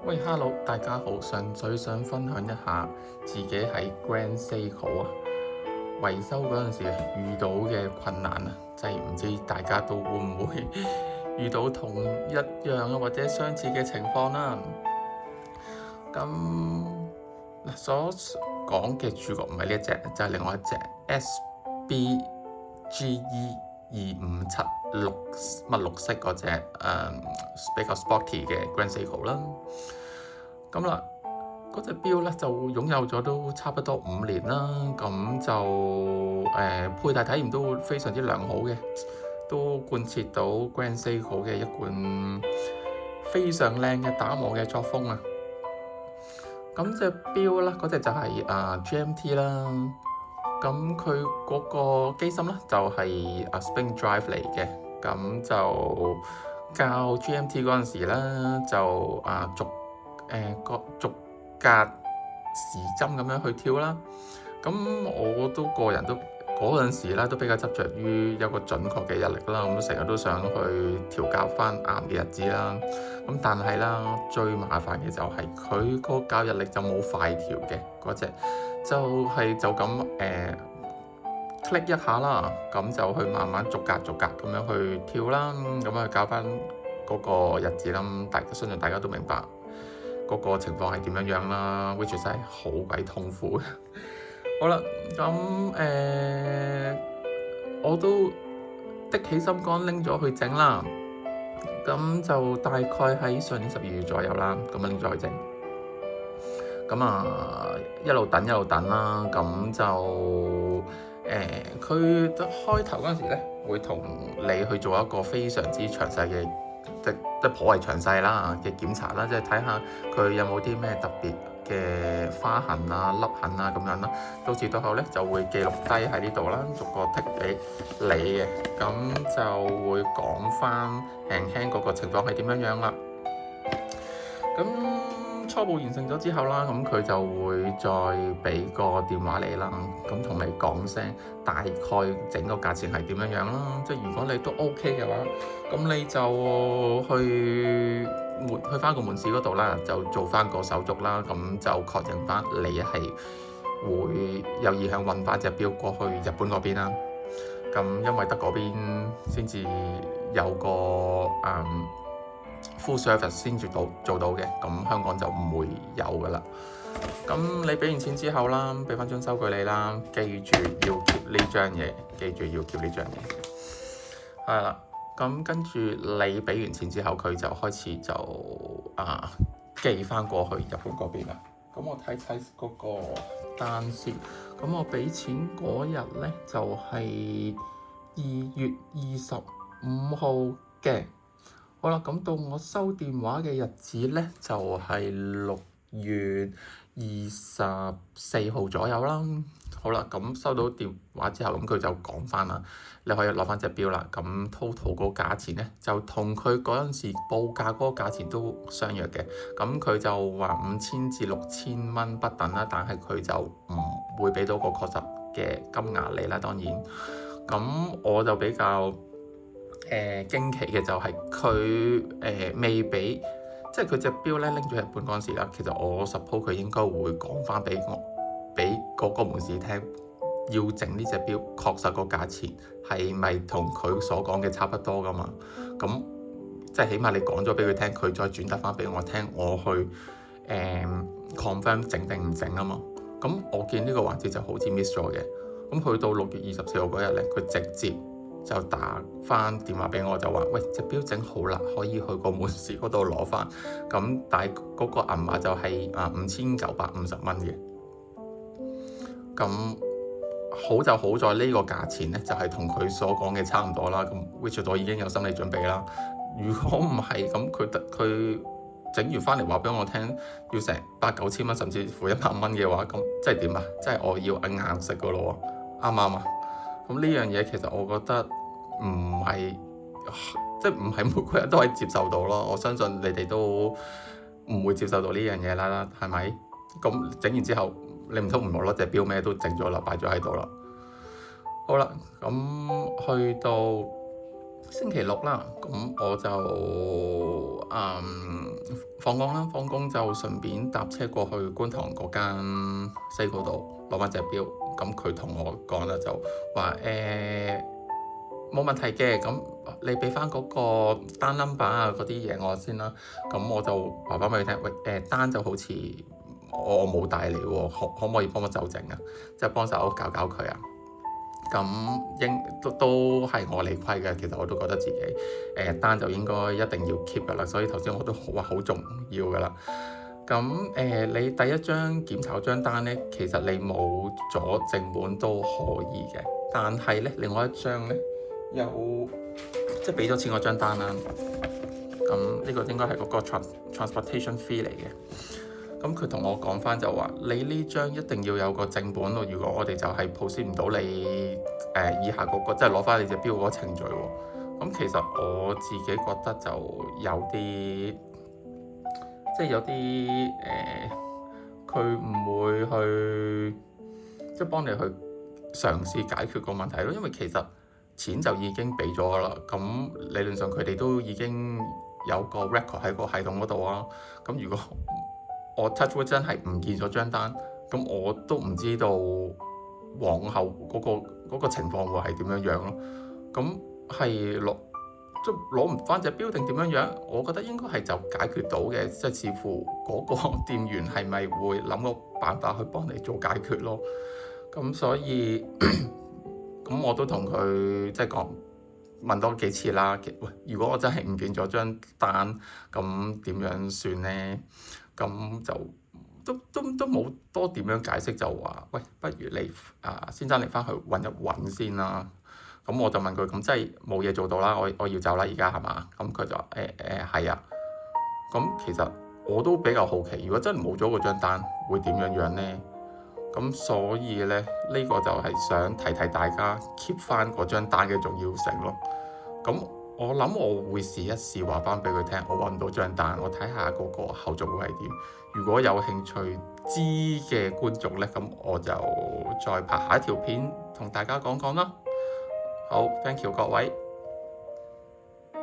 喂，Hello，大家好，純粹想分享一下自己喺 Grand Seiko 維修嗰陣時遇到嘅困難啊，即係唔知大家都會唔會遇到同一樣或者相似嘅情況啦。咁所講嘅主角唔係呢一隻，就係另外一隻 SBGE 2576綠色嗰隻比較 sporty 嘅 Grand Seiko 啦。咁啦，嗰隻錶咧就擁有咗都差不多5年啦，咁就佩戴體驗都非常之良好嘅，都貫徹到 Grand Seiko 嘅一貫非常靚嘅打磨嘅作風啊！咁隻錶咧，嗰隻就係GMT 啦，咁佢嗰個機芯咧就係Spring Drive 嚟嘅，咁就教 GMT 嗰陣時咧就逐格時針咁樣去跳啦。咁我都個人都嗰陣時咧都比較執着於一個準確嘅日曆啦，咁成日都想去調校翻啱嘅日子啦。咁但係啦，最麻煩嘅就係佢個校日曆就冇快調嘅嗰隻，就咁click 一下啦，咁就去慢慢逐格咁樣去跳啦，咁去校翻嗰個日子啦。相信大家都明白嗰個情況係點樣啦，which 真係好鬼痛苦嘅。好啦，咁我都的起心肝拎咗去整啦，咁就大概喺上年12月左右啦，咁拎咗去整。咁一路等啦，咁就佢開頭嗰陣時咧，會同你去做一個非常之詳細嘅，即頗為詳細啦嘅檢查啦，即係睇下佢有冇啲咩特別嘅花痕啊、凹痕啊咁樣啦。到時到後咧就會記錄低喺呢度啦，逐個剔俾你嘅，咁就會講翻輕輕嗰個情況係點樣啦。咁初步完成咗之後啦，咁佢就會再俾個電話你啦，咁同你講聲大概整個價錢係點樣啦。即係如果你都 OK 嘅話，咁你就去翻個門市嗰度啦，就做翻個手續啦，咁就確認翻你係會有意向運翻隻錶過去日本嗰邊啦。咁因為得嗰邊先至有個full service 先做到嘅，咁香港就唔會有噶啦。咁你俾完錢之後啦，俾翻張收據你啦，記住要 keep 呢張嘢，係啦。咁跟住你俾完錢之後，佢就開始就寄翻過去日本嗰邊啦。咁我睇嗰個單先。咁我俾錢嗰日咧就係2月25號嘅。好啦，咁到我收電話嘅日子咧就係6月24號左右啦。好啦，咁收到電話之後，咁佢就講翻啦，你可以攞翻隻錶啦。咁 total 嗰個價錢咧就同佢嗰陣時報價嗰個價錢都相若嘅。咁佢就話5000至6000蚊不等啦，但係佢就唔會俾到個確實嘅金額你啦。當然，咁我就比較驚奇嘅就係佢未俾，即係佢隻錶咧拎咗日本嗰陣時啦。其實我 suppose 佢應該會講翻俾嗰個門市聽，要整呢隻錶確實個價錢係咪同佢所講嘅差不多噶嘛？咁即係起碼你講咗俾佢聽，佢再轉達翻俾我聽，我去confirm 整定唔整啊嘛。咁我見呢個環節就好似 miss 咗嘅。咁去到6月24號嗰日咧，佢直接就打翻電話俾我，就話：喂，隻錶整好啦，可以去個門市嗰度攞翻。咁但係嗰個銀碼就係5950蚊嘅。咁好就好在呢個價錢咧，就係同佢所講嘅差唔多啦。咁 which 我已經有心理準備啦。如果唔係咁，佢整完翻嚟話俾我聽，要成8-9千蚊，甚至乎100蚊嘅話，咁即係點啊？即係我要硬食噶咯喎，啱唔啱啊？咁呢樣嘢其實我覺得唔係，即係唔係每個人都可以接受到咯。我相信你哋都唔會接受到呢樣嘢啦，係咪？咁整完之後，你唔通唔攞隻錶咩都整咗啦，擺咗喺度啦。好啦，咁去到星期六啦，咁我就放工啦，放工就順便搭車過去觀塘嗰間西嗰度攞翻隻錶。咁佢同我講啦，就話冇問題嘅，咁你俾翻嗰個單 number 啊嗰啲嘢我先啦。咁我就話翻俾佢聽，喂單就好似我冇帶嚟喎，可唔可以幫我修正啊？即係幫手搞搞佢啊！咁都係我理虧嘅，其實我都覺得自己單就應該一定要 keep 噶啦，所以頭先我都話好重要噶啦。咁你第一張檢查張單呢，其實你冇咗正本都可以嘅，但係呢，另外一張呢，有即係俾咗錢嗰張單啦。咁呢個應該係嗰個 transportation fee 嚟嘅。咁佢同我講翻就話，你呢張一定要有個正本咯。如果我哋就係 proceed 唔到你以下嗰個，即係攞翻你隻錶嗰個程序喎。咁其實我自己覺得就有啲，即係有啲佢唔會去即係幫你去嘗試解決個問題咯。因為其實錢就已經俾咗啦，咁理論上佢哋都已經有個 record 喺個系統嗰度啊。咁如果我 touch wood 真係唔見咗張單，咁我都唔知道往後嗰個情況會係點樣樣咯。咁係攞唔翻隻錶定點樣樣？我覺得應該係就解決到嘅，即係似乎嗰個店員係咪會諗個辦法去幫你做解決咯。咁所以咁我都同佢即係講問多幾次啦。喂，如果我真係唔見咗張單，咁點樣算呢？咁就都冇多點樣解釋，就話喂，不如你先生你翻去揾一揾先啦。咁我就問佢，咁真係冇嘢做到啦，我要走啦，而家係嘛？咁佢就話係啊。咁其實我都比較好奇，如果真係冇咗嗰張單，會點樣樣呢？咁所以咧，呢個就係想提提大家 keep 翻嗰張單嘅重要性咯。咁我諗我會試一試話翻俾佢聽，我揾唔到張單，我睇下嗰個後續會係點。如果有興趣知嘅觀眾呢，咁我就再拍下一條片同大家講講啦。好，thank you 各位。